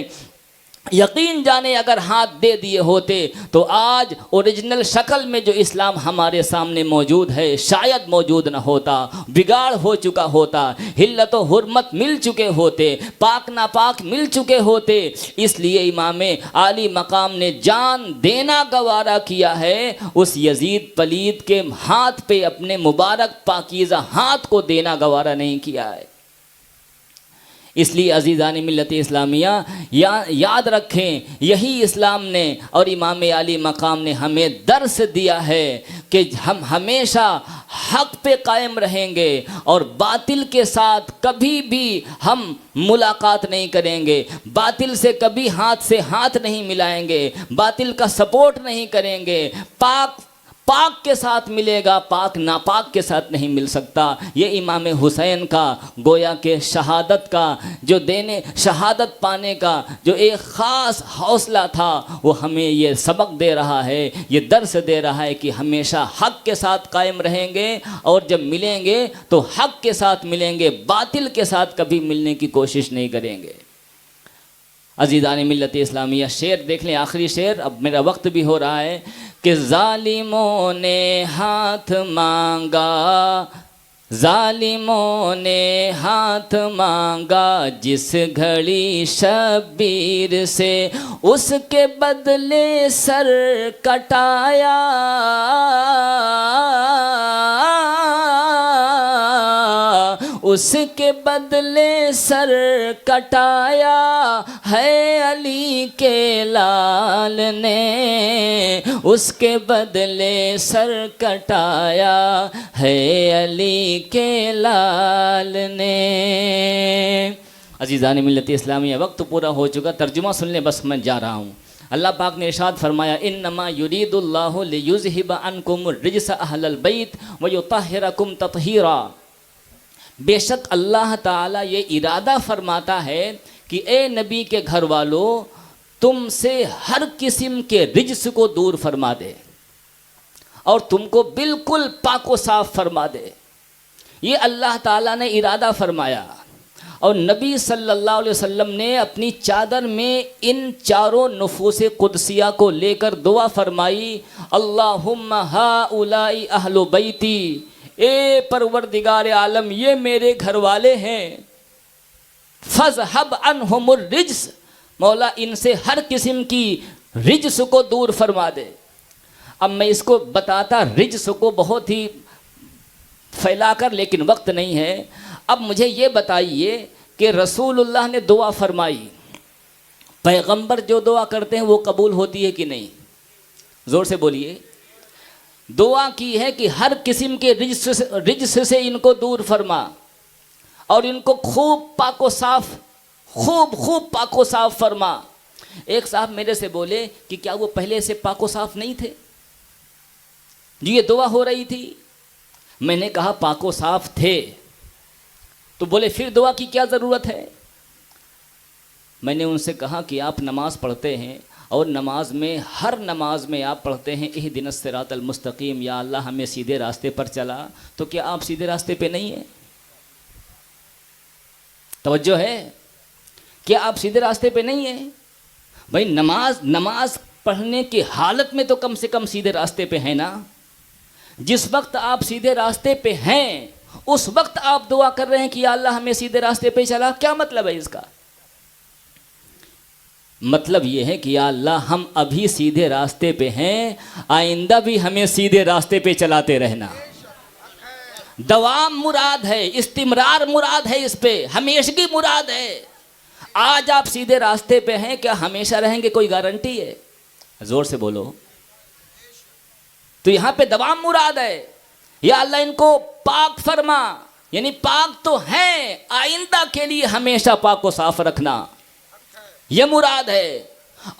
यकीन जाने अगर हाथ दे दिए होते तो आज ओरिजिनल शक्ल में जो इस्लाम हमारे सामने मौजूद है शायद मौजूद न होता, बिगाड़ हो चुका होता, हिल्लत व हुर्मत मिल चुके होते, पाक नापाक मिल चुके होते। इसलिए इमाम आली मकाम ने जान देना गवारा किया है, उस यजीद पलीद के हाथ पे अपने मुबारक पाकीज़ा हाथ को देना गवारा नहीं किया है। इसलिए अज़ीज़ान मिल्लत इस्लामिया याद रखें, यही इस्लाम ने और इमाम आली मकाम ने हमें दर्स दिया है कि हम हमेशा हक़ पे कायम रहेंगे और बातिल के साथ कभी भी हम मुलाकात नहीं करेंगे, बातिल से कभी हाथ से हाथ नहीं मिलाएंगे, बातिल का सपोर्ट नहीं करेंगे। पाक के साथ मिलेगा, पाक नापाक के साथ नहीं मिल सकता। ये इमाम हुसैन का गोया के शहादत का जो शहादत पाने का जो एक ख़ास हौसला था, वो हमें ये सबक दे रहा है, ये दर्स दे रहा है कि हमेशा हक़ के साथ कायम रहेंगे और जब मिलेंगे तो हक़ के साथ मिलेंगे, बातिल के साथ कभी मिलने की कोशिश नहीं करेंगे। अज़ीज़ान मिल्लत इस्लामिया, शेर देख लें, आखिरी शेर, अब मेरा वक्त भी हो रहा है कि ज़ालिमों ने हाथ मांगा, ज़ालिमों ने हाथ मांगा जिस घड़ी शब्बीर से, उसके बदले सर कटाया, उसके बदले सर कटाया है अली के लाल ने, उसके बदले सर कटाया है अली के लाल ने। अज़ीज़ान मिल्लत इस्लामिया, वक्त पूरा हो चुका, तर्जुमा सुन लें, बस मैं जा रहा हूँ। अल्लाह पाक ने इरशाद फरमाया, इन्नमा युरीदुल्लाहु लियुज़हिबा अन्कुमुर रिज्स अहलल बैत व युतहिरकुम तत्हीरा। बेशक अल्लाह ताला ये इरादा फरमाता है कि ए नबी के घर वालों, तुमसे हर किस्म के रिज्स को दूर फरमा दे और तुमको बिल्कुल पाको साफ फरमा दे। ये अल्लाह ताला ने इरादा फरमाया और नबी सल्लल्लाहु अलैहि वसल्लम ने अपनी चादर में इन चारों नुफूस कुदसिया को लेकर दुआ फरमाई, अल्लाहुम्मा हाउलाई अहलु बैती, ए परवरदिगार आलम ये मेरे घर वाले हैं, फज़हब अन्हुमुर रिज्स, मौला इनसे हर किस्म की रिज्स को दूर फरमा दे। अब मैं इसको बताता रिज्स को बहुत ही फैलाकर, लेकिन वक्त नहीं है। अब मुझे ये बताइए कि रसूलुल्लाह ने दुआ फरमाई, पैगंबर जो दुआ करते हैं वो कबूल होती है कि नहीं? ज़ोर से बोलिए। दुआ की है कि हर किस्म के रिज्स से इनको दूर फरमा और इनको खूब पाको साफ, खूब पाको साफ फरमा। एक साहब मेरे से बोले कि क्या वो पहले से पाको साफ नहीं थे जी, ये दुआ हो रही थी? मैंने कहा पाको साफ थे। तो बोले फिर दुआ की क्या ज़रूरत है? मैंने उनसे कहा कि आप नमाज़ पढ़ते हैं और नमाज में, हर नमाज में आप पढ़ते हैं इहदिनस सिरातल मुस्तकीम, या अल्लाह हमें सीधे रास्ते पर चला, तो क्या आप सीधे रास्ते पे नहीं हैं? तवज्जो है, क्या आप सीधे रास्ते पे नहीं हैं? भाई नमाज पढ़ने की हालत में तो कम से कम सीधे रास्ते पे हैं ना। जिस वक्त आप सीधे रास्ते पे हैं उस वक्त आप दुआ कर रहे हैं कि या अल्लाह हमें सीधे रास्ते पे चला, क्या मतलब है इसका? मतलब ये है कि या अल्लाह हम अभी सीधे रास्ते पे हैं, आइंदा भी हमें सीधे रास्ते पे चलाते रहना। दवाम मुराद है, इस्तिमरार मुराद है, इस पे हमेशगी मुराद है। आज आप सीधे रास्ते पे हैं, क्या हमेशा रहेंगे? कोई गारंटी है? जोर से बोलो। तो यहाँ पे दवाम मुराद है। या अल्लाह इनको पाक फरमा, यानी पाक तो हैं, आइंदा के लिए हमेशा पाक को साफ रखना, यह मुराद है।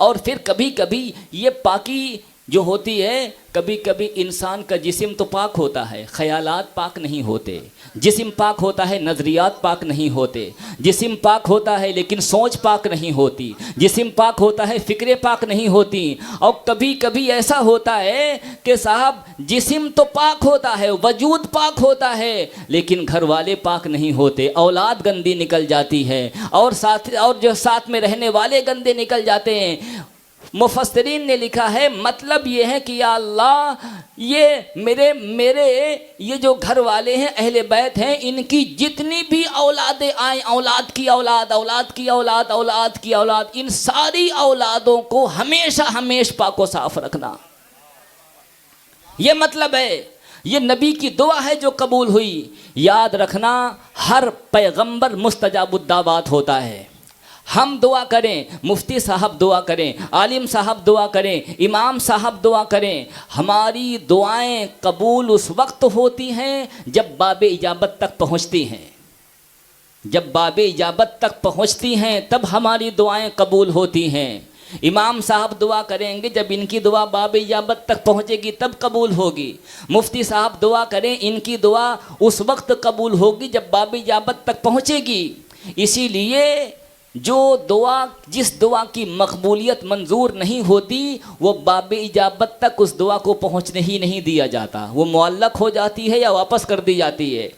और फिर कभी कभी ये पाकी जो होती है, कभी कभी इंसान का जिस्म तो पाक होता है, ख्यालात पाक नहीं होते। जिस्म पाक होता है, नज़रियात पाक नहीं होते। जिस्म पाक होता है लेकिन सोच पाक नहीं होती। जिस्म पाक होता है, फ़िक्रें पाक नहीं होती। और कभी कभी ऐसा होता है कि साहब जिस्म तो पाक होता है, वजूद पाक होता है, लेकिन घर वाले पाक नहीं होते, औलाद गंदी निकल जाती है और जो साथ में रहने वाले गंदे निकल जाते हैं। मुफस्सिरीन ने लिखा है, मतलब ये है कि या अल्लाह ये मेरे ये जो घर वाले हैं, अहले बैत हैं, इनकी जितनी भी औलादें आए, औलाद की औलाद, औलाद की औलाद, औलाद की औलाद, इन सारी औलादों को हमेशा पाको साफ रखना, ये मतलब है। ये नबी की दुआ है जो कबूल हुई। याद रखना, हर पैगंबर मुस्तजाबुद्दावात होता है। हम दुआ करें, मुफ्ती साहब दुआ करें, आलिम साहब दुआ करें, इमाम साहब दुआ करें, हमारी दुआएं कबूल उस वक्त होती हैं जब बाबे इजाबत तक पहुंचती हैं। जब बाबे इजाबत तक पहुंचती हैं तब हमारी दुआएं कबूल होती हैं। इमाम साहब दुआ करेंगे, जब इनकी दुआ बाबे इजाबत तक पहुंचेगी तब कबूल होगी। मुफ्ती साहब दुआ करें, इनकी दुआ उस वक्त कबूल होगी जब बाबे इजाबत तक पहुंचेगी। इसीलिए जिस दुआ की मकबूलियत मंजूर नहीं होती, वो बाबे इजाबत तक उस दुआ को पहुंचने ही नहीं दिया जाता, वो मुअल्लक हो जाती है या वापस कर दी जाती है।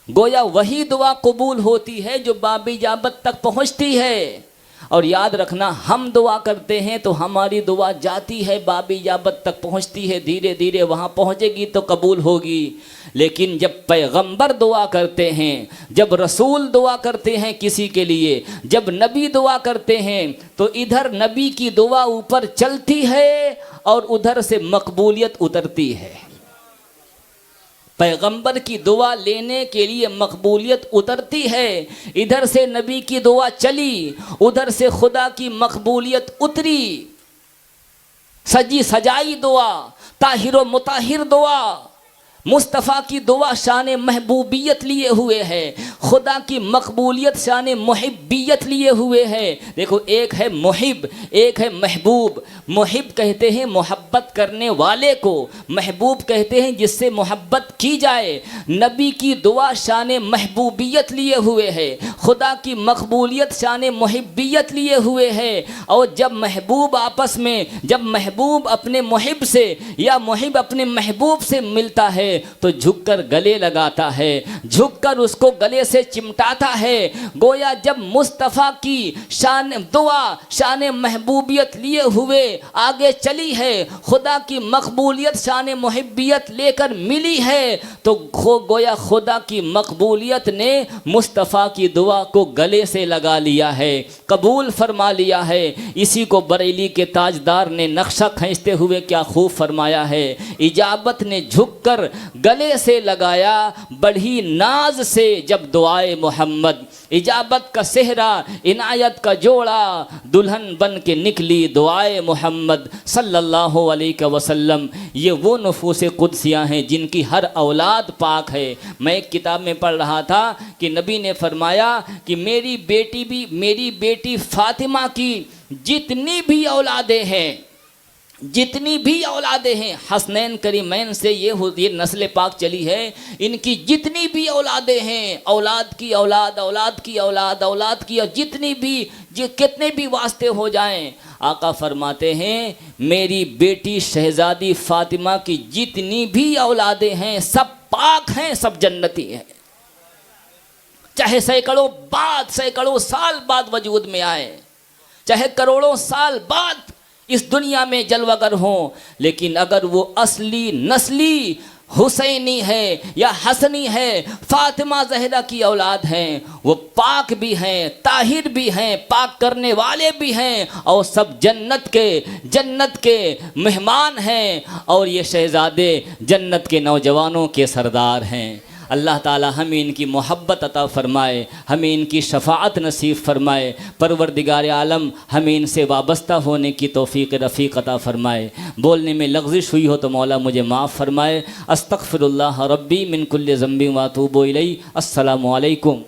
गोया वही दुआ कबूल होती है जो बाबे इजाबत तक पहुंचती है। और याद रखना, हम दुआ करते हैं तो हमारी दुआ जाती है बाब इजाबत तक पहुंचती है, धीरे धीरे वहाँ पहुँचेगी तो कबूल होगी। लेकिन जब पैगंबर दुआ करते हैं, जब रसूल दुआ करते हैं किसी के लिए, जब नबी दुआ करते हैं, तो इधर नबी की दुआ ऊपर चलती है और उधर से मकबूलियत उतरती है। पैगंबर की दुआ लेने के लिए मकबूलियत उतरती है, इधर से नबी की दुआ चली, उधर से खुदा की मकबूलियत उतरी। सजी सजाई दुआ, ताहिर मुताहिर दुआ, मुस्तफ़ा की दुआ शान महबूबियत लिए हुए है, खुदा की मकबूलियत शान मुहिब्बियत लिए हुए है। देखो, एक है मुहिब, एक है महबूब। मुहिब कहते हैं मोहब्बत करने वाले को, महबूब कहते हैं जिससे मोहब्बत की जाए। नबी की दुआ शान महबूबियत लिए हुए है, खुदा की मकबूलियत शान मुहिब्बियत लिए हुए है। और जब महबूब आपस में, जब महबूब अपने मुहिब से या मुहिब अपने महबूब से मिलता है तो झुककर गले लगाता है, झुककर उसको गले से चिमटाता है। गोया जब मुस्तफ़ा की शान दुआ शान महबूबियत लिए हुए आगे चली है, खुदा की मकबूलियत शान मुहिब्बियत लेकर मिली है, तो गोया खुदा की मकबूलियत ने मुस्तफ़ा की दुआ को गले से लगा लिया है, कबूल फरमा लिया है। इसी को बरेली के ताजदार ने नक्शा खींचते हुए क्या खूब फरमाया है, इजाबत ने झुककर गले से लगाया बढ़ी नाज से जब दुआए मोहम्मद। इजाबत का सेहरा, इनायत का जोड़ा, दुल्हन बन के निकली दुआए मोहम्मद सल्लल्लाहु अलैहि वसल्लम। ये वो नफूस कुदसियाँ हैं जिनकी हर औलाद पाक है। मैं एक किताब में पढ़ रहा था कि नबी ने फरमाया कि मेरी बेटी फातिमा की जितनी भी औलादें हैं, जितनी भी औलादें हैं, हसनैन करीमैन से ये नस्ल पाक चली है, इनकी जितनी भी औलादें हैं, औलाद की औलाद, औलाद की औलाद, औलाद की, और जितनी भी कितने भी वास्ते हो जाएं, आका फरमाते हैं मेरी बेटी शहजादी फातिमा की जितनी भी औलादें हैं सब पाक हैं, सब जन्नती हैं। चाहे सैकड़ों साल बाद वजूद में आए, चाहे करोड़ों साल बाद इस दुनिया में जलवागर हों, लेकिन अगर वो असली नस्ली हुसैनी है या हसनी है, फातिमा जहरा की औलाद हैं, वो पाक भी हैं, ताहिर भी हैं, पाक करने वाले भी हैं, और सब जन्नत के मेहमान हैं, और ये शहजादे जन्नत के नौजवानों के सरदार हैं। अल्लाह ताला हमें इनकी मोहब्बत अता फ़रमाए, हमें इनकी शफ़ाअत नसीब फ़रमाए। परवरदिगार आलम हमें इनसे वाबस्ता होने की तौफ़ीक़ रफ़ीक़ अता फ़रमाए। बोलने में लग़ज़िश हुई हो तो मौला मुझे माफ़ फ़रमाए। अस्तग़फ़िरुल्लाह रब्बी मिन कुल्लि ज़ंबिन व अतूबु इलैहि। अस्सलामु अलैकुम।